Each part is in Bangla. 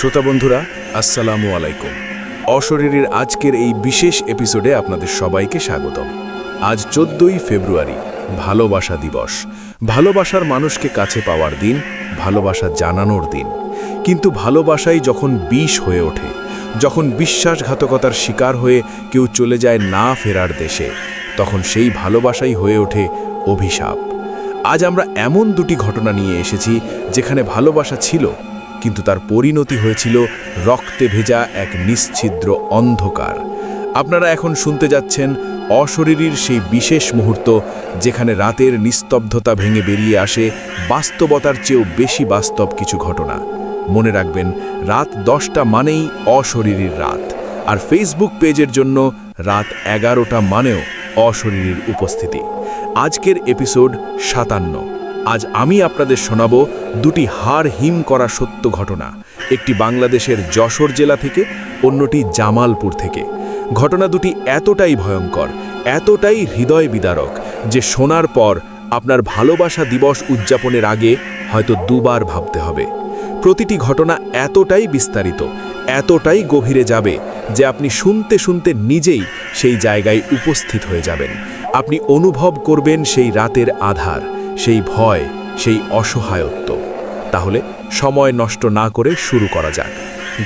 শ্রোতা বন্ধুরা, আসসালামু আলাইকুম। অশরীরীর আজকের এই বিশেষ এপিসোডে আপনাদের সবাইকে স্বাগতম। আজ 14ই ফেব্রুয়ারি, ভালোবাসা দিবস। ভালোবাসার মানুষকে কাছে পাওয়ার দিন, ভালোবাসা জানানোর দিন। কিন্তু ভালোবাসাই যখন বিষ হয়ে ওঠে, যখন বিশ্বাসঘাতকতার শিকার হয়ে কেউ চলে যায় না ফেরার দেশে, তখন সেই ভালোবাসাই হয়ে ওঠে অভিশাপ। আজ আমরা এমন দুটি ঘটনা নিয়ে এসেছি যেখানে ভালোবাসা ছিল, কিন্তু তার পরিণতি হয়েছিল রক্তে ভেজা এক নিশ্ছিদ্র অন্ধকার। আপনারা এখন শুনতে যাচ্ছেন অশরীরীর সেই বিশেষ মুহূর্ত, যেখানে রাতের নিস্তব্ধতা ভেঙে বেরিয়ে আসে বাস্তবতার চেয়েও বেশি বাস্তব কিছু ঘটনা। মনে রাখবেন, রাত 10টা মানেই অশরীরীর রাত, আর ফেসবুক পেজের জন্য রাত 11টা মানেও অশরীরীর উপস্থিতি। আজকের এপিসোড 57। আজ আমি আপনাদের শোনাব দুটি হাড় হিম করা সত্য ঘটনা, একটি বাংলাদেশের যশোর জেলা থেকে, অন্যটি জামালপুর থেকে। ঘটনা দুটি এতটাই ভয়ঙ্কর, এতটাই হৃদয় বিদারক যে শোনার পর আপনার ভালোবাসা দিবস উদযাপনের আগে হয়তো দুবার ভাবতে হবে। প্রতিটি ঘটনা এতটাই বিস্তারিত, এতটাই গভীরে যাবে যে আপনি শুনতে শুনতে নিজেই সেই জায়গায় উপস্থিত হয়ে যাবেন। আপনি অনুভব করবেন সেই রাতের আধার, সেই ভয়, সেই অসহায়ত্ব। তাহলে সময় নষ্ট না করে শুরু করা যাক।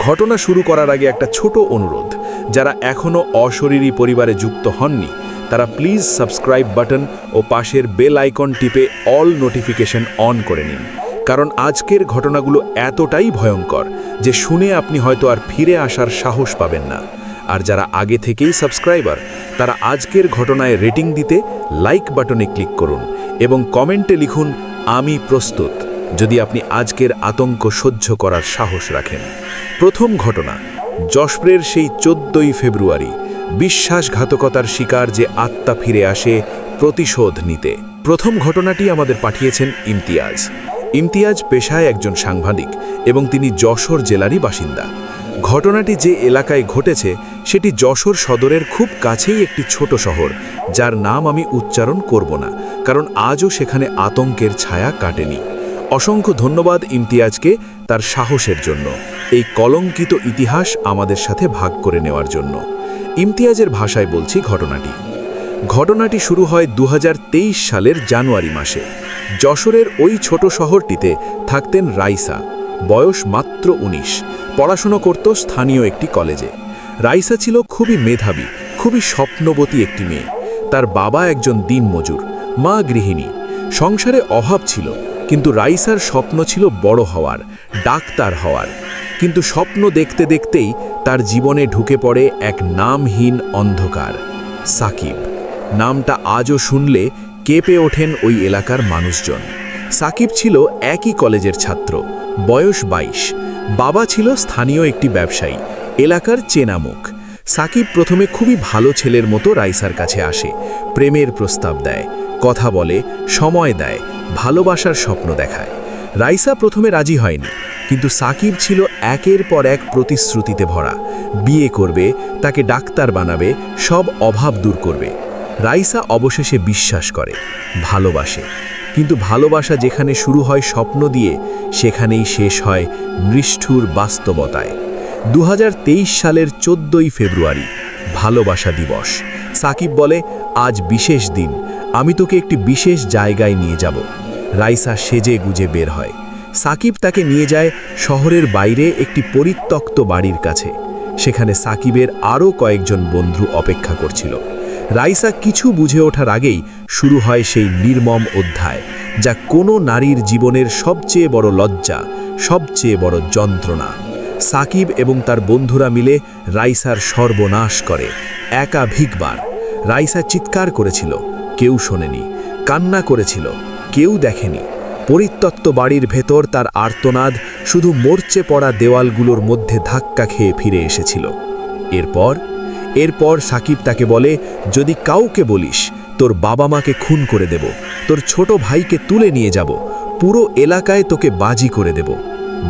ঘটনা শুরু করার আগে একটা ছোট অনুরোধ, যারা এখনও অশরীরী পরিবারে যুক্ত হননি তারা প্লিজ সাবস্ক্রাইব বাটন ও পাশের বেল আইকন টিপে অল নোটিফিকেশন অন করে নিন, কারণ আজকের ঘটনাগুলো এতটাই ভয়ঙ্কর যে শুনে আপনি হয়তো আর ফিরে আসার সাহস পাবেন না। আর যারা আগে থেকেই সাবস্ক্রাইবার, তারা আজকের ঘটনায় রেটিং দিতে লাইক বাটনে ক্লিক করুন এবং কমেন্টে লিখুন আমি প্রস্তুত, যদি আপনি আজকের আতঙ্ক সহ্য করার সাহস রাখেন। প্রথম ঘটনা, যশোরের সেই 14ই ফেব্রুয়ারি, বিশ্বাসঘাতকতার শিকার যে আত্মা ফিরে আসে প্রতিশোধ নিতে। প্রথম ঘটনাটি আমাদের পাঠিয়েছেন ইমতিয়াজ। ইমতিয়াজ পেশায় একজন সাংবাদিক এবং তিনি যশোর জেলারই বাসিন্দা। ঘটনাটি যে এলাকায় ঘটেছে সেটি যশোর সদরের খুব কাছেই একটি ছোট শহর, যার নাম আমি উচ্চারণ করব না, কারণ আজও সেখানে আতঙ্কের ছায়া কাটেনি। অসংখ্য ধন্যবাদ ইমতিয়াজকে তার সাহসের জন্য, এই কলঙ্কিত ইতিহাস আমাদের সাথে ভাগ করে নেওয়ার জন্য। ইমতিয়াজের ভাষায় বলছি ঘটনাটি শুরু হয় 2023 সালের জানুয়ারি মাসে। যশোরের ওই ছোট শহরটিতে থাকতেন রাইসা, বয়স মাত্র 19, পড়াশুনো করত স্থানীয় একটি কলেজে। রাইসা ছিল খুবই মেধাবী, খুবই স্বপ্নবতী একটি মেয়ে। তার বাবা একজন দিনমজুর, মা গৃহিণী। সংসারে অভাব ছিল, কিন্তু রাইসার স্বপ্ন ছিল বড় হওয়ার, ডাক্তার হওয়ার। কিন্তু স্বপ্ন দেখতে দেখতেই তার জীবনে ঢুকে পড়ে এক নামহীন অন্ধকার, সাকিব। নামটা আজও শুনলে কেঁপে ওঠেন ওই এলাকার মানুষজন। সাকিব ছিল একই কলেজের ছাত্র, বয়স 22। বাবা ছিল স্থানীয় একটি ব্যবসায়ী, এলাকার চেনা মুখ। সাকিব প্রথমে খুবই ভালো ছেলের মতো রাইসার কাছে আসে, প্রেমের প্রস্তাব দেয়, কথা বলে, সময় দেয়, ভালোবাসার স্বপ্ন দেখায়। রাইসা প্রথমে রাজি হয়নি, কিন্তু সাকিব ছিল একের পর এক প্রতিশ্রুতিতে ভরা। বিয়ে করবে, তাকে ডাক্তার বানাবে, সব অভাব দূর করবে। রাইসা অবশেষে বিশ্বাস করে, ভালোবাসে। কিন্তু ভালোবাসা যেখানে শুরু হয় স্বপ্ন দিয়ে, সেখানেই শেষ হয় নিষ্ঠুর বাস্তবতায়। 2023 সালের 14ই ফেব্রুয়ারি, ভালোবাসা দিবস। সাকিব বলে, আজ বিশেষ দিন, আমি তোকে একটি বিশেষ জায়গায় নিয়ে যাব। রাইসা সেজে গুজে বের হয়। সাকিব তাকে নিয়ে যায় শহরের বাইরে একটি পরিত্যক্ত বাড়ির কাছে। সেখানে সাকিবের আরও কয়েকজন বন্ধু অপেক্ষা করছিল। রাইসা কিছু বুঝে ওঠার আগেই শুরু হয় সেই নির্মম অধ্যায়, যা কোনো নারীর জীবনের সবচেয়ে বড় লজ্জা, সবচেয়ে বড় যন্ত্রণা। সাকিব এবং তার বন্ধুরা মিলে রাইসার সর্বনাশ করে একাধিকবার। রাইসা চিৎকার করেছিল, কেউ শোনেনি। কান্না করেছিল, কেউ দেখেনি। পরিত্যক্ত বাড়ির ভেতর তার আর্তনাদ শুধু মরচে পড়া দেওয়ালগুলোর মধ্যে ধাক্কা খেয়ে ফিরে এসেছিল। এরপর সাকিব তাকে বলে, যদি কাউকে বলিস, তোর বাবা মাকে খুন করে দেব, তোর ছোট ভাইকে তুলে নিয়ে যাব, পুরো এলাকায় তোকে বাজি করে দেব।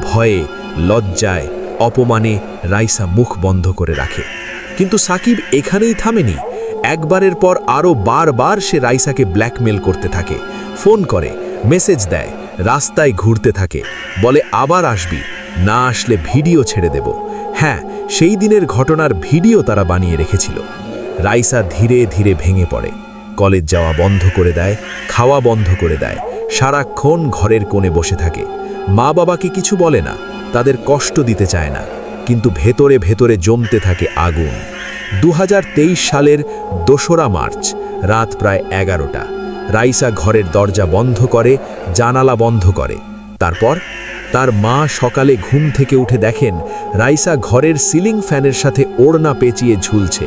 ভয়ে, লজ্জায়, অপমানে রাইসা মুখ বন্ধ করে রাখে। কিন্তু সাকিব এখানেই থামেনি। একবারের পর আরও বারবার সে রাইসাকে ব্ল্যাকমেল করতে থাকে। ফোন করে, মেসেজ দেয়, রাস্তায় ঘুরতে থাকে, বলে আবার আসবি, না আসলে ভিডিও ছেড়ে দেব। হ্যাঁ, সেই দিনের ঘটনার ভিডিও তারা বানিয়ে রেখেছিল। রাইসা ধীরে ধীরে ভেঙে পড়ে। কলেজ যাওয়া বন্ধ করে দেয়, খাওয়া বন্ধ করে দেয়, সারাক্ষণ ঘরের কোণে বসে থাকে। মা বাবাকে কিছু বলে না, তাদের কষ্ট দিতে চায় না, কিন্তু ভেতরে ভেতরে জমতে থাকে আগুন। 2023 সালের 2রা মার্চ রাত প্রায় 11টা। রাইসা ঘরের দরজা বন্ধ করে, জানালা বন্ধ করে। তারপর তার মা সকালে ঘুম থেকে উঠে দেখেন রাইসা ঘরের সিলিং ফ্যানের সাথে ওড়না পেঁচিয়ে ঝুলছে।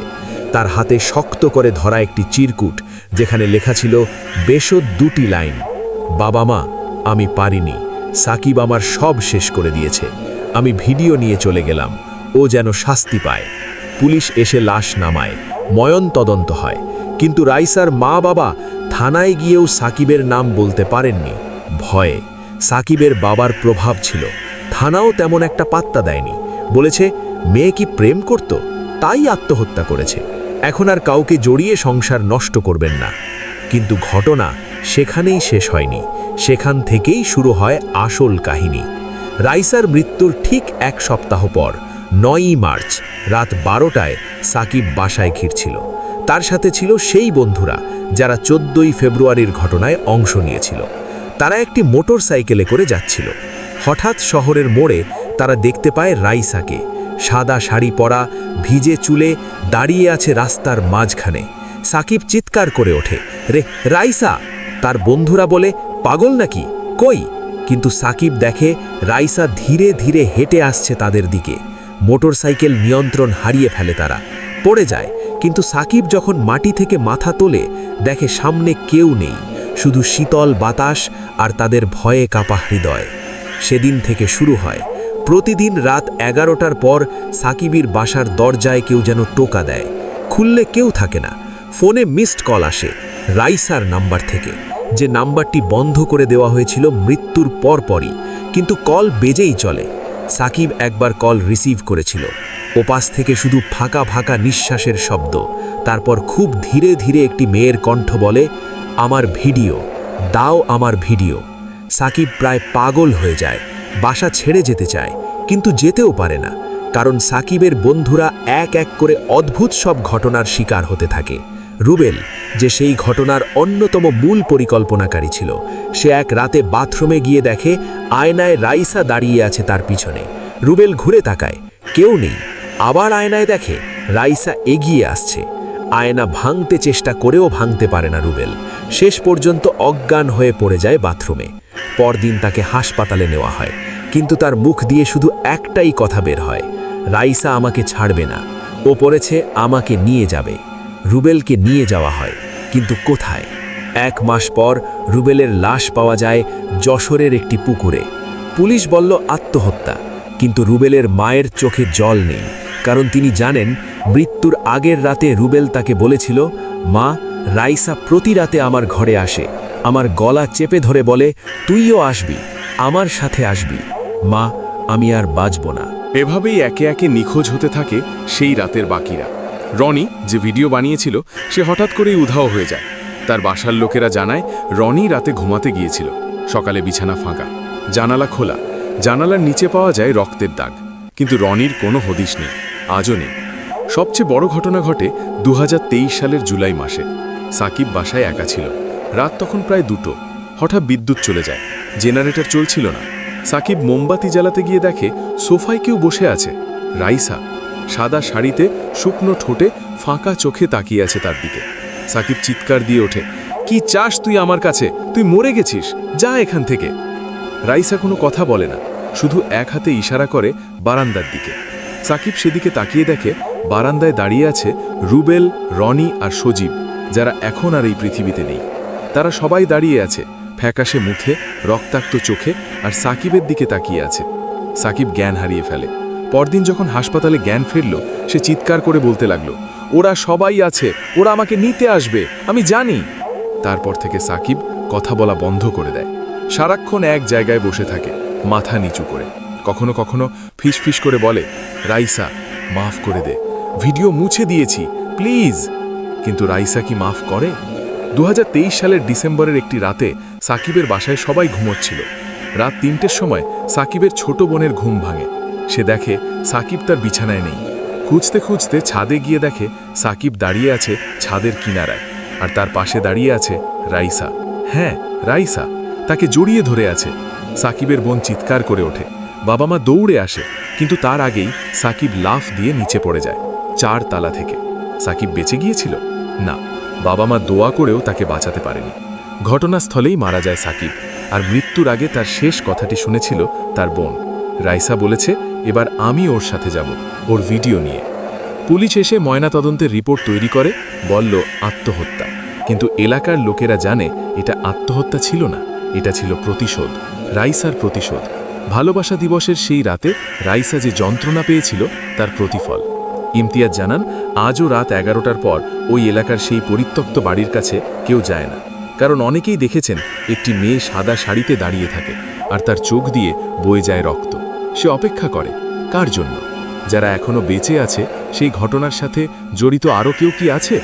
তার হাতে শক্ত করে ধরা একটি চিরকুট, যেখানে লেখা ছিল বেশদ 2টি লাইন। বাবা মা, আমি পারিনি, সাকিব আমার সব শেষ করে দিয়েছে। আমি ভিডিও নিয়ে চলে গেলাম, ও যেন শাস্তি পায়। পুলিশ এসে লাশ নামায়, ময়নতদন্ত হয়, কিন্তু রাইসার মা বাবা থানায় গিয়েও সাকিবের নাম বলতে পারেননি, ভয়ে। সাকিবের বাবার প্রভাব ছিল, থানাও তেমন একটা পাত্তা দেয়নি। বলেছে মেয়ে কি প্রেম করত, তাই আত্মহত্যা করেছে, এখন আর কাউকে জড়িয়ে সংসার নষ্ট করবেন না। কিন্তু ঘটনা সেখানেই শেষ হয়নি, সেখান থেকেই শুরু হয় আসল কাহিনী। রাইসার মৃত্যুর ঠিক 1 সপ্তাহ পর 9ই মার্চ রাত 12টায় সাকিব বাসায় ফিরছিল। তার সাথে ছিল সেই বন্ধুরা যারা 14ই ফেব্রুয়ারির ঘটনায় অংশ নিয়েছিল। তারা একটি মোটর সাইকেলে করে যাচ্ছিল। হঠাৎ শহরের মোড়ে তারা দেখতে পায় রাইসাকে, সাদা শাড়ি পরা, ভিজে চুলে দাঁড়িয়ে আছে রাস্তার মাঝখানে। সাকিব চিৎকার করে ওঠে, রে রাইসা! তার বন্ধুরা বলে, পাগল নাকি, কই? কিন্তু সাকিব দেখে রাইসা ধীরে ধীরে হেঁটে আসছে তাদের দিকে। মোটরসাইকেল নিয়ন্ত্রণ হারিয়ে ফেলে, তারা পড়ে যায়। কিন্তু সাকিব যখন মাটি থেকে মাথা তোলে, দেখে সামনে কেউ নেই, শুধু শীতল বাতাস আর তাদের ভয়ে কাঁপা হৃদয়। সেদিন থেকে শুরু হয়, প্রতিদিন রাত 11টার পর সাকিবের বাসার দরজায় কেউ যেন টোকা দেয়। খুললে কেউ থাকে না। ফোনে মিসড কল আসে রাইসার নাম্বার থেকে, যে নাম্বারটি বন্ধ করে দেওয়া হয়েছিল মৃত্যুর পরপরই, কিন্তু কল বেজেই চলে। সাকিব একবার কল রিসিভ করেছিল, ওপাশ থেকে শুধু ফাঁকা ফাঁকা নিঃশ্বাসের শব্দ। তারপর খুব ধীরে ধীরে একটি মেয়ের কণ্ঠ বলে, আমার ভিডিও দাও, আমার ভিডিও। সাকিব প্রায় পাগল হয়ে যায়, বাসা ছেড়ে যেতে চায়, কিন্তু যেতেও পারে না, কারণ সাকিবের বন্ধুরা এক এক করে অদ্ভুত সব ঘটনার শিকার হতে থাকে। রুবেল, যে সেই ঘটনার অন্যতম মূল পরিকল্পনাকারী ছিল, সে এক রাতে বাথরুমে গিয়ে দেখে আয়নায় রাইসা দাঁড়িয়ে আছে তার পিছনে। রুবেল ঘুরে তাকায়, কেউ নেই। আবার আয়নায় দেখে রাইসা এগিয়ে আসছে। আয়না ভাঙতে চেষ্টা করেও ভাঙতে পারে না রুবেল। শেষ পর্যন্ত অজ্ঞান হয়ে পড়ে যায় বাথরুমে। পরদিন তাকে হাসপাতালে নেওয়া হয়, কিন্তু তার মুখ দিয়ে শুধু একটাই কথা বের হয়, রাইসা আমাকে ছাড়বে না, ও পড়েছে আমাকে নিয়ে যাবে। রুবেলকে নিয়ে যাওয়া হয়, কিন্তু কোথায়? 1 মাস পর রুবেলের লাশ পাওয়া যায় যশোরের একটি পুকুরে। পুলিশ বলল আত্মহত্যা, কিন্তু রুবেলের মায়ের চোখে জল নেই, কারণ তিনি জানেন মৃত্যুর আগের রাতে রুবেল তাকে বলেছিল, মা, রাইসা প্রতি রাতে আমার ঘরে আসে, আমার গলা চেপে ধরে বলে, তুইও আসবি, আমার সাথে আসবি। মা, আমি আর বাঁচব না। এভাবেই একে একে নিখোঁজ হতে থাকে সেই রাতের বাকিরা। রনি, যে ভিডিও বানিয়েছিল, সে হঠাৎ করেই উধাও হয়ে যায়। তার বাসার লোকেরা জানায় রনি রাতে ঘুমাতে গিয়েছিল। সকালে বিছানা ফাঁকা, জানালা খোলা, জানালার নিচে পাওয়া যায় রক্তের দাগ, কিন্তু রনির কোনো হদিশ নেই, আজও নেই। সবচেয়ে বড় ঘটনা ঘটে 2023 সালের জুলাই মাসে। সাকিব বাসায় একা ছিল। রাত তখন প্রায় 2টো। হঠাৎ বিদ্যুৎ চলে যায়, জেনারেটর চলছিল না। সাকিব মোমবাতি জ্বালাতে গিয়ে দেখে সোফায় কেউ বসে আছে, রাইসা। সাদা শাড়িতে, শুকনো ঠোঁটে, ফাঁকা চোখে তাকিয়ে আছে তার দিকে। সাকিব চিৎকার দিয়ে ওঠে, কি চাস তুই আমার কাছে? তুই মরে গেছিস, যা এখান থেকে। রাইসা কোনো কথা বলে না, শুধু এক হাতে ইশারা করে বারান্দার দিকে। সাকিব সেদিকে তাকিয়ে দেখে বারান্দায় দাঁড়িয়ে আছে রুবেল, রনি আর সজীব, যারা এখন আর এই পৃথিবীতে নেই। তারা সবাই দাঁড়িয়ে আছে, ফ্যাকাশে মুখে, রক্তাক্ত চোখে, আর সাকিবের দিকে তাকিয়ে আছে। সাকিব জ্ঞান হারিয়ে ফেলে। পরদিন যখন হাসপাতালে জ্ঞান ফিরল, সে চিৎকার করে বলতে লাগলো, ওরা সবাই আছে, ওরা আমাকে নিতে আসবে, আমি জানি। তারপর থেকে সাকিব কথা বলা বন্ধ করে দেয়। সারাক্ষণ এক জায়গায় বসে থাকে, মাথা নিচু করে। কখনো কখনো ফিসফিস করে বলে, রাইসা, মাফ করে দে, ভিডিও মুছে দিয়েছি, প্লিজ। কিন্তু রাইসা কি মাফ করে? 2023 সালের ডিসেম্বরের একটি রাতে সাকিবের বাসায় সবাই ঘুমোচ্ছিল। রাত ৩টের সময় সাকিবের ছোট বোনের ঘুম ভাঙে। সে দেখে সাকিব তার বিছানায় নেই। খুঁজতে খুঁজতে ছাদে গিয়ে দেখে সাকিব দাঁড়িয়ে আছে ছাদের কিনারায়, আর তার পাশে দাঁড়িয়ে আছে রাইসা। হ্যাঁ, রাইসা তাকে জড়িয়ে ধরে আছে। সাকিবের বোন চিৎকার করে ওঠে। বাবা মা দৌড়ে আসে, কিন্তু তার আগেই সাকিব লাফ দিয়ে নিচে পড়ে যায় 4 তালা থেকে। সাকিব বেঁচে গিয়েছিল? না, বাবা মা দোয়া করেও তাকে বাঁচাতে পারেনি। ঘটনাস্থলেই মারা যায় সাকিব, আর মৃত্যুর আগে তার শেষ কথাটি শুনেছিল তার বোন। রাইসা বলেছে, এবার আমি ওর সাথে যাব, ওর ভিডিও নিয়ে। পুলিশ এসে ময়নাতদন্তের রিপোর্ট তৈরি করে, বলল আত্মহত্যা। কিন্তু এলাকার লোকেরা জানে এটা আত্মহত্যা ছিল না, এটা ছিল প্রতিশোধ, রাইসার প্রতিশোধ। ভালোবাসা দিবসের সেই রাতে রাইসা যে যন্ত্রণা পেয়েছিল তার প্রতিফল। ইমতিয়াজ জানান, আজও রাত 11টার পর ওই এলাকার সেই পরিত্যক্ত বাড়ির কাছে কেউ যায় না, কারণ অনেকেই দেখেছেন একটি মেয়ে সাদা শাড়িতে দাঁড়িয়ে থাকে, আর তার চোখ দিয়ে বয়ে যায় রক্ত। সে অপেক্ষা করে কার জন্য? যারা এখনো বেঁচে আছে সেই ঘটনার সাথে জড়িত আরও কেউ কি আছে?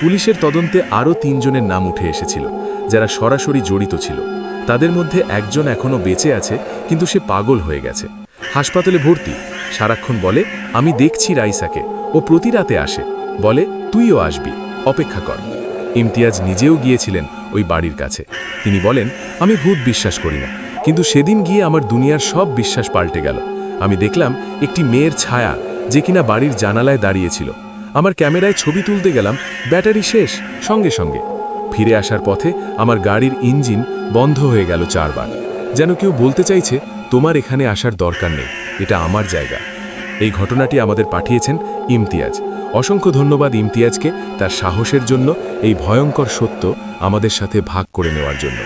পুলিশের তদন্তে আরও 3 জনের নাম উঠে এসেছিল যারা সরাসরি জড়িত ছিল। তাদের মধ্যে একজন এখনো বেঁচে আছে, কিন্তু সে পাগল হয়ে গেছে, হাসপাতালে ভর্তি। সারাক্ষণ বলে, আমি দেখছি রাইসাকে, ও প্রতি রাতে আসে, বলে তুইও আসবি, অপেক্ষা কর। ইমতিয়াজ নিজেও গিয়েছিলেন ওই বাড়ির কাছে। তিনি বলেন, আমি ভূত বিশ্বাস করি না, কিন্তু সেদিন গিয়ে আমার দুনিয়ার সব বিশ্বাস পাল্টে গেল। আমি দেখলাম একটি মেয়ের ছায়া, যে কিনা বাড়ির জানালায় দাঁড়িয়েছিল। আমার ক্যামেরায় ছবি তুলতে গেলাম, ব্যাটারি শেষ, সঙ্গে সঙ্গে। ফিরে আসার পথে আমার গাড়ির ইঞ্জিন বন্ধ হয়ে গেল 4 বার। যেন কেউ বলতে চাইছে, তোমার এখানে আসার দরকার নেই, এটা আমার জায়গা। এই ঘটনাটি আমাদের পাঠিয়েছেন ইমতিয়াজ। অসংখ্য ধন্যবাদ ইমতিয়াজকে তার সাহসের জন্য, এই ভয়ঙ্কর সত্য আমাদের সাথে ভাগ করে নেওয়ার জন্য।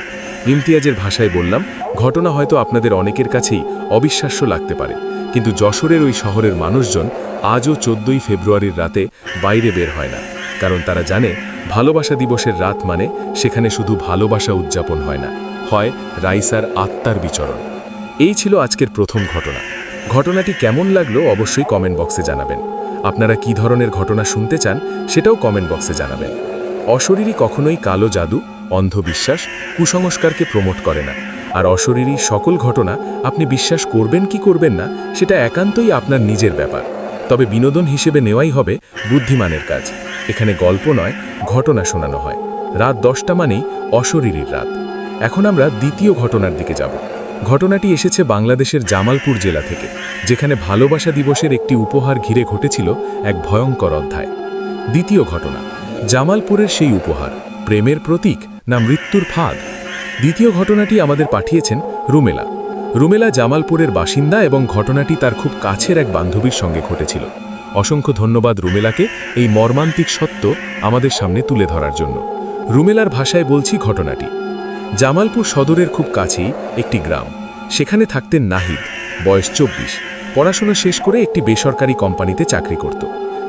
ইমতিয়াজের ভাষায় বললাম, ঘটনা হয়তো আপনাদের অনেকের কাছেই অবিশ্বাস্য লাগতে পারে, কিন্তু যশোরের ওই শহরের মানুষজন আজও 14ই ফেব্রুয়ারির রাতে বাইরে বের হয় না, কারণ তারা জানে ভালোবাসা দিবসের রাত মানে সেখানে শুধু ভালোবাসা উদযাপন হয় না, হয় রাইসার আত্মার বিচরণ। এই ছিল আজকের প্রথম ঘটনা। ঘটনাটি কেমন লাগলো অবশ্যই কমেন্ট বক্সে জানাবেন। আপনারা কি ধরনের ঘটনা শুনতে চান সেটাও কমেন্ট বক্সে জানাবেন। অশরীরী কখনোই কালো জাদু, অন্ধবিশ্বাস, কুসংস্কারকে প্রমোট করে না, আর অশরীরী সকল ঘটনা আপনি বিশ্বাস করবেন কি করবেন না সেটা একান্তই আপনার নিজের ব্যাপার। তবে বিনোদন হিসেবে নেওয়াই হবে বুদ্ধিমানের কাজ। এখানে গল্প নয়, ঘটনা শোনানো হয়। রাত 10টা মানেই অশরীরীর রাত। এখন আমরা দ্বিতীয় ঘটনার দিকে যাব। ঘটনাটি এসেছে বাংলাদেশের জামালপুর জেলা থেকে, যেখানে ভালোবাসা দিবসের একটি উপহার ঘিরে ঘটেছিল এক ভয়ঙ্কর অধ্যায়। দ্বিতীয় ঘটনা, জামালপুরের সেই উপহার প্রেমের প্রতীক না মৃত্যুর ফাঁদ? দ্বিতীয় ঘটনাটি আমাদের পাঠিয়েছেন রুমেলা। রুমেলা জামালপুরের বাসিন্দা এবং ঘটনাটি তার খুব কাছের এক বান্ধবীর সঙ্গে ঘটেছিল। অসংখ্য ধন্যবাদ রুমেলাকে এই মর্মান্তিক সত্য আমাদের সামনে তুলে ধরার জন্য। রুমেলার ভাষায় বলছি ঘটনাটি। জামালপুর সদরের খুব কাছেই একটি গ্রাম। সেখানে থাকতেন নাহিদ, বয়স 24। পড়াশোনা শেষ করে একটি বেসরকারি কোম্পানিতে চাকরি করত।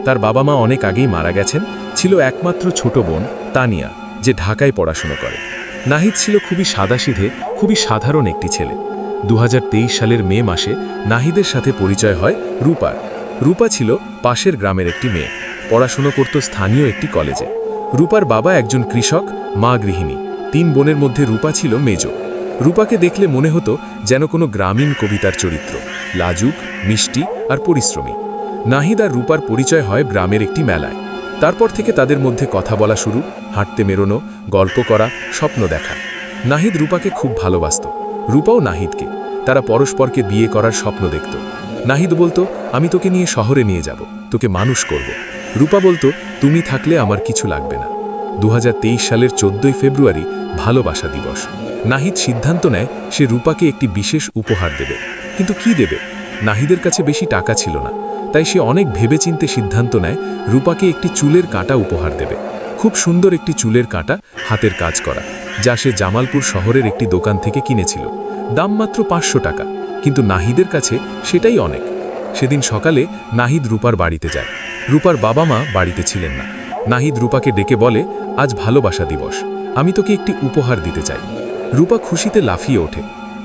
তার বাবা মা অনেক আগেই মারা গেছেন। ছিল একমাত্র ছোট বোন তানিয়া, যে ঢাকায় পড়াশোনা করে। নাহিদ ছিল খুবই সাদাসিধে, খুবই সাধারণ একটি ছেলে। 2023 সালের মে মাসে নাহিদের সাথে পরিচয় হয় রূপার। রূপা ছিল পাশের গ্রামের একটি মেয়ে, পড়াশোনা করত স্থানীয় একটি কলেজে। রূপার বাবা একজন কৃষক, মা গৃহিণী। 3 বোনের মধ্যে রূপা ছিল মেজ। রূপাকে দেখলে মনে হতো যেন কোনো গ্রামীণ কবিতার চরিত্র, লাজুক, মিষ্টি আর পরিশ্রমী। নাহিদ আর রূপার পরিচয় হয় গ্রামের একটি মেলায়। তারপর থেকে তাদের মধ্যে কথা বলা শুরু, হাঁটতে বেরোনো, গল্প করা, স্বপ্ন দেখা। নাহিদ রূপাকে খুব ভালোবাসত, রূপাও নাহিদকে। তারা পরস্পরকে বিয়ে করার স্বপ্ন দেখত। নাহিদ বলতো, আমি তোকে নিয়ে শহরে নিয়ে যাব, তোকে মানুষ করব। রূপা বলতো, তুমি থাকলে আমার কিছু লাগবে না। 2023 সালের 14ই ফেব্রুয়ারি ভালোবাসা দিবস। নাহিদ সিদ্ধান্ত নেয় সে রূপাকে একটি বিশেষ উপহার দেবে। কিন্তু কি দেবে? নাহিদের কাছে বেশি টাকা ছিল না, তাই সে অনেক ভেবেচিন্তে সিদ্ধান্ত নেয় রূপাকে একটি চুলের কাঁটা উপহার দেবে। খুব সুন্দর একটি চুলের কাঁটা, হাতের কাজ করা, যা সে জামালপুর শহরের একটি দোকান থেকে কিনেছিল। দাম মাত্র 500 টাকা, কিন্তু নাহিদের কাছে সেটাই অনেক। সেদিন সকালে নাহিদ রূপার বাড়িতে যায়। রূপার বাবা মা বাড়িতে ছিলেন না। নাহিদ রূপাকে ডেকে বলে, আজ ভালোবাসা দিবস, আমি তোকে একটি উপহার দিতে চাই। রূপা খুশিতে লাফিয়ে ওঠে।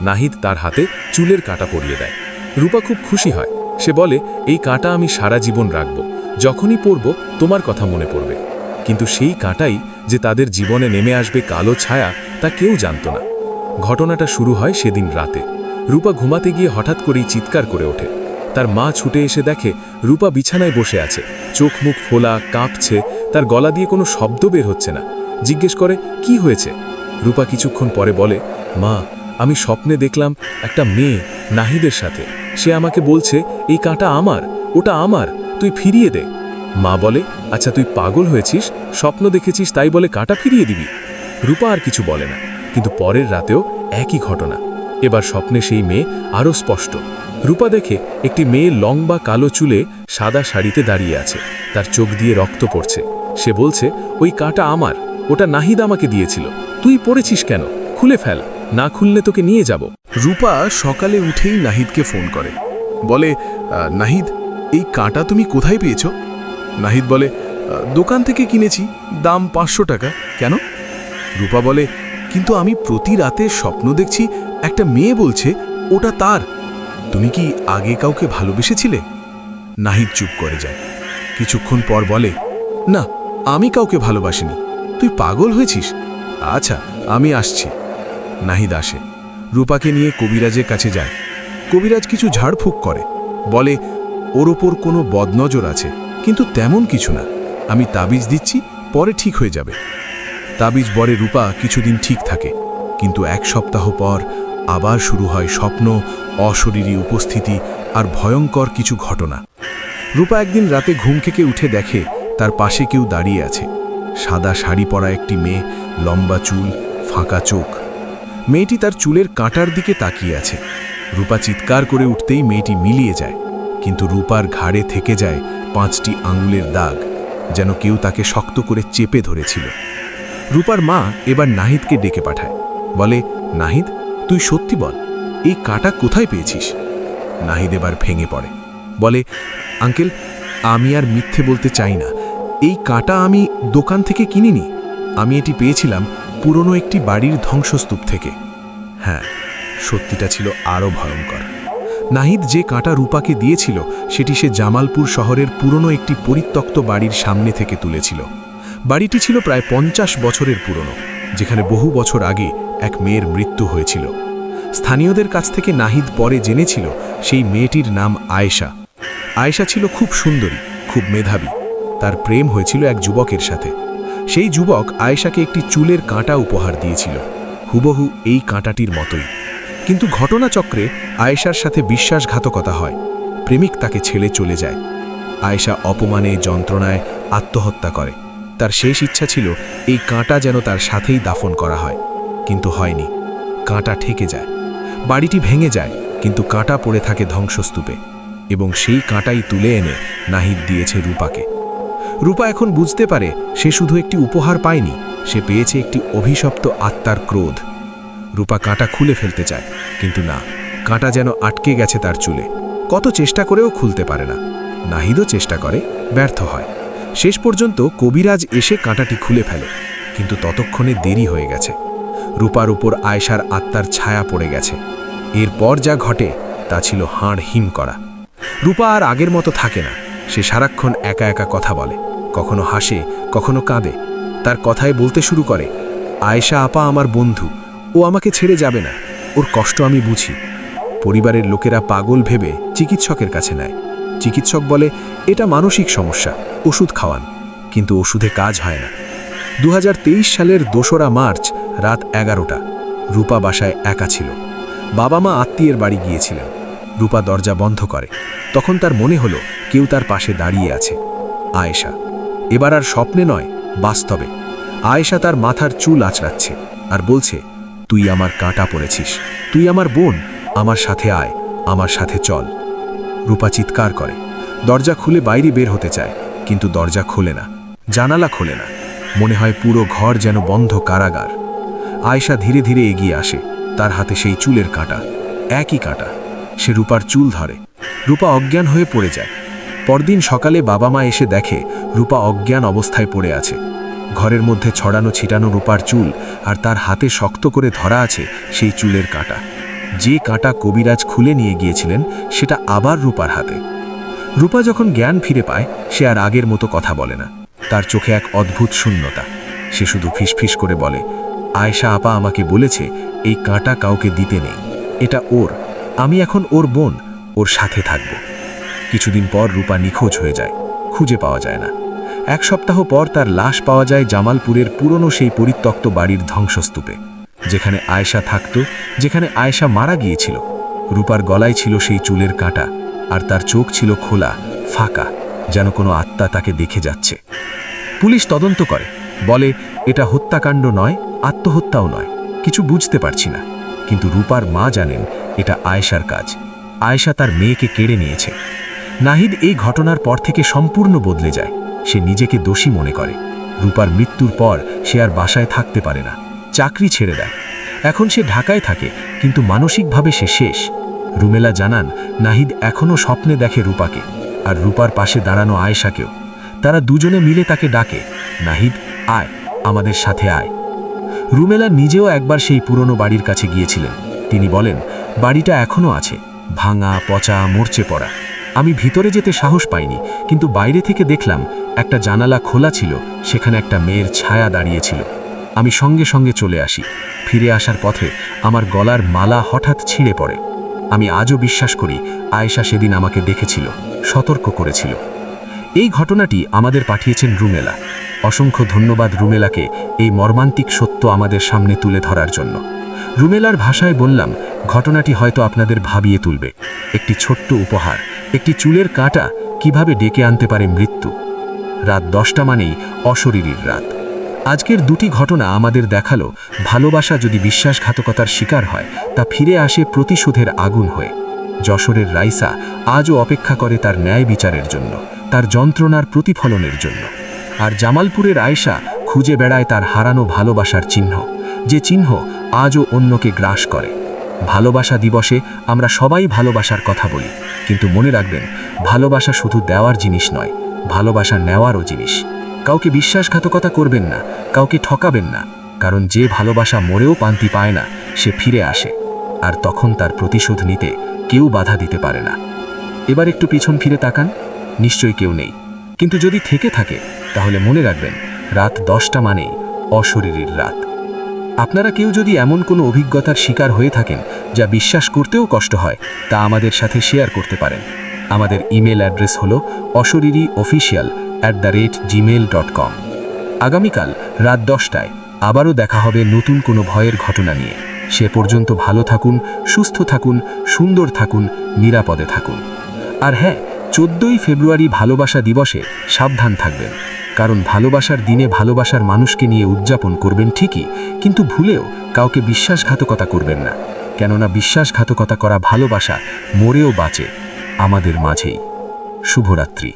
নাহিদ তার হাতে চুলের কাঁটা পরিয়ে দেয়। রূপা খুব খুশি হয়। সে বলে, এই কাঁটা আমি সারা জীবন রাখব, যখনই পরব তোমার কথা মনে পড়বে। কিন্তু সেই কাঁটাই যে তাদের জীবনে নেমে আসবে কালো ছায়া, তা কেউ জানত না। ঘটনাটা শুরু হয় সেদিন রাতে। রূপা ঘুমাতে গিয়ে হঠাৎ করেই চিৎকার করে ওঠে। তার মা ছুটে এসে দেখে রূপা বিছানায় বসে আছে, চোখ মুখ ফোলা, কাঁপছে, তার গলা দিয়ে কোনো শব্দ বের হচ্ছে না। জিজ্ঞেস করে, কি হয়েছে? রূপা কিছুক্ষণ পরে বলে, মা, আমি স্বপ্নে দেখলাম একটা মেয়ে নাহিদের সাথে। সে আমাকে বলছে, এই কাঁটা আমার, ওটা আমার, তুই ফিরিয়ে দে। মা বলে, আচ্ছা তুই পাগল হয়েছিস, স্বপ্ন দেখেছিস তাই বলে কাঁটা ফিরিয়ে দিবি? রূপা আর কিছু বলে না, কিন্তু পরের রাতেও একই ঘটনা। এবার স্বপ্নে সেই মেয়ে আরও স্পষ্ট। রূপা দেখে একটি মেয়ে লম্বা কালো চুলে সাদা শাড়িতে দাঁড়িয়ে আছে, তার চোখ দিয়ে রক্ত পড়ছে। সে বলছে, ওই কাঁটা আমার, ওটা নাহিদ আমাকে দিয়েছিল, তুই পড়েছিস কেন? খুলে ফেল, না খুললে তোকে নিয়ে যাব। রূপা সকালে উঠেই নাহিদকে ফোন করে, বলে, নাহিদ, এই কাঁটা তুমি কোথায় পেয়েছো? নাহিদ বলে, দোকান থেকে কিনেছি, দাম 500 টাকা। কেন? রূপা বলে, কিন্তু আমি প্রতি রাতে স্বপ্ন দেখছি একটা মেয়ে বলছে ওটা তার। তুমি কি আগে কাউকে ভালোবেসেছিলে? নাহিদ চুপ করে যায়। কিছুক্ষণ পর বলে, না, আমি কাউকে ভালোবাসিনি। তুই পাগল হয়েছিস? আচ্ছা, আমি আসছি। নাহিদ আসে, রূপাকে নিয়ে কবিরাজের কাছে যায়। কবিরাজ কিছু ঝাড়ফুঁক করে, বলে, ওর ওপর কোনো বদনজর আছে, কিন্তু তেমন কিছু না। আমি তাবিজ দিচ্ছি, পরে ঠিক হয়ে যাবে। তাবিজ বরে রূপা কিছুদিন ঠিক থাকে, কিন্তু 1 সপ্তাহ পর আবার শুরু হয় স্বপ্ন, অশরীরী উপস্থিতি আর ভয়ঙ্কর কিছু ঘটনা। রূপা একদিন রাতে ঘুম থেকে উঠে দেখে তার পাশে কেউ দাঁড়িয়ে আছে। সাদা শাড়ি পরা একটি মেয়ে, লম্বা চুল, ফাঁকা চোখ। মেয়েটি তার চুলের কাঁটার দিকে তাকিয়ে আছে। রূপা চিৎকার করে উঠতেই মেয়েটি মিলিয়ে যায়, কিন্তু রূপার ঘাড়ে থেকে যায় 5টি আঙুলের দাগ, যেন কেউ তাকে শক্ত করে চেপে ধরেছিল। রূপার মা এবার নাহিদকে ডেকে পাঠায়, বলে, নাহিদ, তুই সত্যি বল, এই কাঁটা কোথায় পেয়েছিস? নাহিদ এবার ভেঙে পড়ে, বলে, আঙ্কেল, আমি আর মিথ্যে বলতে চাই না। এই কাঁটা আমি দোকান থেকে কিনিনি, আমি এটি পেয়েছিলাম পুরনো একটি বাড়ির ধ্বংসস্তূপ থেকে। হ্যাঁ, সত্যিটা ছিল আরও ভয়ঙ্কর। নাহিদ যে কাঁটা রূপাকে দিয়েছিল সেটি সে জামালপুর শহরের পুরনো একটি পরিত্যক্ত বাড়ির সামনে থেকে তুলেছিল। বাড়িটি ছিল প্রায় 50 বছরের পুরনো, যেখানে বহু বছর আগে এক মেয়ের মৃত্যু হয়েছিল। স্থানীয়দের কাছ থেকে নাহিদ পরে জেনেছিল সেই মেয়েটির নাম আয়েশা। আয়েশা ছিল খুব সুন্দরী, খুব মেধাবী। তার প্রেম হয়েছিল এক যুবকের সাথে। সেই যুবক আয়েশাকে একটি চুলের কাঁটা উপহার দিয়েছিল, হুবহু এই কাঁটাটির মতোই। কিন্তু ঘটনাচক্রে আয়েশার সাথে বিশ্বাসঘাতকতা হয়। প্রেমিক তাকে ছেড়ে চলে যায়। আয়েশা অপমানে, যন্ত্রণায় আত্মহত্যা করে। তার শেষ ইচ্ছা ছিল এই কাঁটা যেন তার সাথেই দাফন করা হয়, কিন্তু হয়নি। কাঁটা ঠেকে যায়, বাড়িটি ভেঙে যায়, কিন্তু কাঁটা পড়ে থাকে ধ্বংসস্তূপে, এবং সেই কাঁটাই তুলে এনে নাহিদ দিয়েছে রূপাকে। রূপা এখন বুঝতে পারে সে শুধু একটি উপহার পায়নি, সে পেয়েছে একটি অভিশপ্ত আত্মার ক্রোধ। রূপা কাঁটা খুলে ফেলতে চায়, কিন্তু না, কাঁটা যেন আটকে গেছে তার চুলে। কত চেষ্টা করেও খুলতে পারে না। নাহিদও চেষ্টা করে, ব্যর্থ হয়। শেষ পর্যন্ত কবিরাজ এসে কাঁটাটি খুলে ফেলে, কিন্তু ততক্ষণে দেরি হয়ে গেছে। রূপার উপর আয়েশার আত্মার ছায়া পড়ে গেছে। এরপর যা ঘটে তা ছিল হাড় হিম করা। রূপা আর আগের মতো থাকে না। সে সারাক্ষণ একা একা কথা বলে, কখনো হাসে, কখনো কাঁদে। তার কথায় বলতে শুরু করে, আয়েশা আপা আমার বন্ধু, ও আমাকে ছেড়ে যাবে না, ওর কষ্ট আমি বুঝি। পরিবারের লোকেরা পাগল ভেবে চিকিৎসকের কাছে নেয়। চিকিৎসক বলে, এটা মানসিক সমস্যা, ওষুধ খাওয়ান। কিন্তু ওষুধে কাজ হয় না। 2023 সালের 2রা মার্চ রাত 11টা। রূপা বাসায় একা ছিল। বাবা মা আত্মীয়ের বাড়ি গিয়েছিলেন। রূপা দরজা বন্ধ করে। তখন তার মনে হলো কেউ তার পাশে দাঁড়িয়ে আছে। আয়েশা। এবার আর স্বপ্নে নয়, বাস্তবে। আয়েশা তার মাথার চুল আঁচড়াচ্ছে আর বলছে, তুই আমার কাঁটা পড়েছিস, তুই আমার বোন, আমার সাথে আয়, আমার সাথে চল। রূপা চিৎকার করে। দরজা খুলে বাইরে বের হতে চায়, কিন্তু দরজা খোলে না, জানালা খোলে না। মনে হয় পুরো ঘর যেন বন্ধ কারাগার। আয়েশা ধীরে ধীরে এগিয়ে আসে, তার হাতে সেই চুলের কাঁটা, একই কাঁটা। সে রূপার চুল ধরে। রূপা অজ্ঞান হয়ে পড়ে যায়। পরদিন সকালে বাবা মা এসে দেখে রূপা অজ্ঞান অবস্থায় পড়ে আছে। ঘরের মধ্যে ছড়ানো ছিটানো রূপার চুল, আর তার হাতে শক্ত করে ধরা আছে সেই চুলের কাঁটা। যে কাঁটা কবিরাজ খুলে নিয়ে গিয়েছিলেন সেটা আবার রূপার হাতে। রূপা যখন জ্ঞান ফিরে পায়, সে আর আগের মতো কথা বলে না। তার চোখে এক অদ্ভুত শূন্যতা। সে শুধু ফিসফিস করে বলে, আয়েশা আপা আমাকে বলেছে এই কাঁটা কাউকে দিতে নেই, এটা ওর, আমি এখন ওর বোন, ওর সাথে থাকব। কিছুদিন পর রূপা নিখোঁজ হয়ে যায়, খুঁজে পাওয়া যায় না। 1 সপ্তাহ পর তার লাশ পাওয়া যায় জামালপুরের পুরনো সেই পরিত্যক্ত বাড়ির ধ্বংসস্তূপে, যেখানে আয়েশা থাকত, যেখানে আয়েশা মারা গিয়েছিল। রূপার গলায় ছিল সেই চুলের কাঁটা, আর তার চোখ ছিল খোলা, ফাঁকা, যেন কোনো আত্মা তাকে দেখে যাচ্ছে। পুলিশ তদন্ত করে, বলে এটা হত্যাকাণ্ড নয়, আত্মহত্যাও নয়, কিছু বুঝতে পারছি না। কিন্তু রূপার মা জানেন এটা আয়েশার কাজ, আয়েশা তার মেয়েকে কেড়ে নিয়েছে। নাহিদ এই ঘটনার পর থেকে সম্পূর্ণ বদলে যায়। সে নিজেকে দোষী মনে করে। রূপার মৃত্যুর পর সে আর বাসায় থাকতে পারে না, চাকরি ছেড়ে দেয়। এখন সে ঢাকায় থাকে, কিন্তু মানসিকভাবে সে শেষ। রুমেলা জানান নাহিদ এখনও স্বপ্নে দেখে রূপাকে, আর রূপার পাশে দাঁড়ানো আয়েশাকেও। তারা দুজনে মিলে তাকে ডাকে, নাহিদ আয়, আমাদের সাথে আয়। রুমেলা নিজেও একবার সেই পুরনো বাড়ির কাছে গিয়েছিলেন। তিনি বলেন বাড়িটা এখনও আছে, ভাঙা, পচা, মরচে পড়া। আমি ভিতরে যেতে সাহস পাইনি, কিন্তু বাইরে থেকে দেখলাম একটা জানালা খোলা ছিল, সেখানে একটা মেয়ের ছায়া দাঁড়িয়েছিল। আমি সঙ্গে সঙ্গে চলে আসি। ফিরে আসার পথে আমার গলার মালা হঠাৎ ছিঁড়ে পড়ে। আমি আজও বিশ্বাস করি আয়েশা সেদিন আমাকে দেখেছিল, সতর্ক করেছিল। এই ঘটনাটি আমাদের পাঠিয়েছেন রুমেলা। অসংখ্য ধন্যবাদ রুমেলাকে এই মর্মান্তিক সত্য আমাদের সামনে তুলে ধরার জন্য। রুমেলার ভাষায় বললাম, ঘটনাটি হয়তো আপনাদের ভাবিয়ে তুলবে। একটি ছোট্ট উপহার, একটি চুলের কাঁটা কিভাবে ডেকে আনতে পারে মৃত্যু। রাত 10টা মানেই অশরীরীর রাত। আজকের দুটি ঘটনা আমাদের দেখালো ভালোবাসা যদি বিশ্বাসঘাতকতার শিকার হয়, তা ফিরে আসে প্রতিশোধের আগুন হয়ে। যশোরের রাইসা আজও অপেক্ষা করে তার ন্যায় বিচারের জন্য, তার যন্ত্রণার প্রতিফলনের জন্য। আর জামালপুরের আয়েশা খুঁজে বেড়ায় তার হারানো ভালোবাসার চিহ্ন, যে চিহ্ন আজও অন্যকে গ্রাস করে। ভালোবাসা দিবসে আমরা সবাই ভালোবাসার কথা বলি, কিন্তু মনে রাখবেন ভালোবাসা শুধু দেওয়ার জিনিস নয়, ভালোবাসা নেওয়ারও জিনিস। কাউকে বিশ্বাসঘাতকতা করবেন না, কাউকে ঠকাবেন না, কারণ যে ভালোবাসা মরেও পান্তি পায় না, সে ফিরে আসে, আর তখন তার প্রতিশোধ নিতে কেউ বাধা দিতে পারে না। এবার একটু পিছন ফিরে তাকান, নিশ্চয়ই কেউ নেই, কিন্তু যদি থেকে থাকে তাহলে মনে রাখবেন রাত 10টা মানেই অশরীরীর রাত। আপনারা কেউ যদি এমন কোনো অভিজ্ঞতার শিকার হয়ে থাকেন যা বিশ্বাস করতেও কষ্ট হয়, তা আমাদের সাথে শেয়ার করতে পারেন। আমাদের ইমেল অ্যাড্রেস হলো oshoriri@gmail.com। আগামীকাল রাত 10টায় আবারও দেখা হবে নতুন কোনো ভয়ের ঘটনা নিয়ে। সে পর্যন্ত ভালো থাকুন, সুস্থ থাকুন, সুন্দর থাকুন, নিরাপদে থাকুন। আর হ্যাঁ, 14ই ফেব্রুয়ারি ভালোবাসা দিবসে সাবধান থাকবেন, কারণ ভালোবাসার দিনে ভালোবাসার মানুষকে নিয়ে উদযাপন করবেন ঠিকই, কিন্তু ভুলেও কাউকে বিশ্বাসঘাতকতা করবেন না, কেননা বিশ্বাসঘাতকতা করা ভালোবাসা মরেও বাঁচে আমাদের মাঝেই। শুভরাত্রি।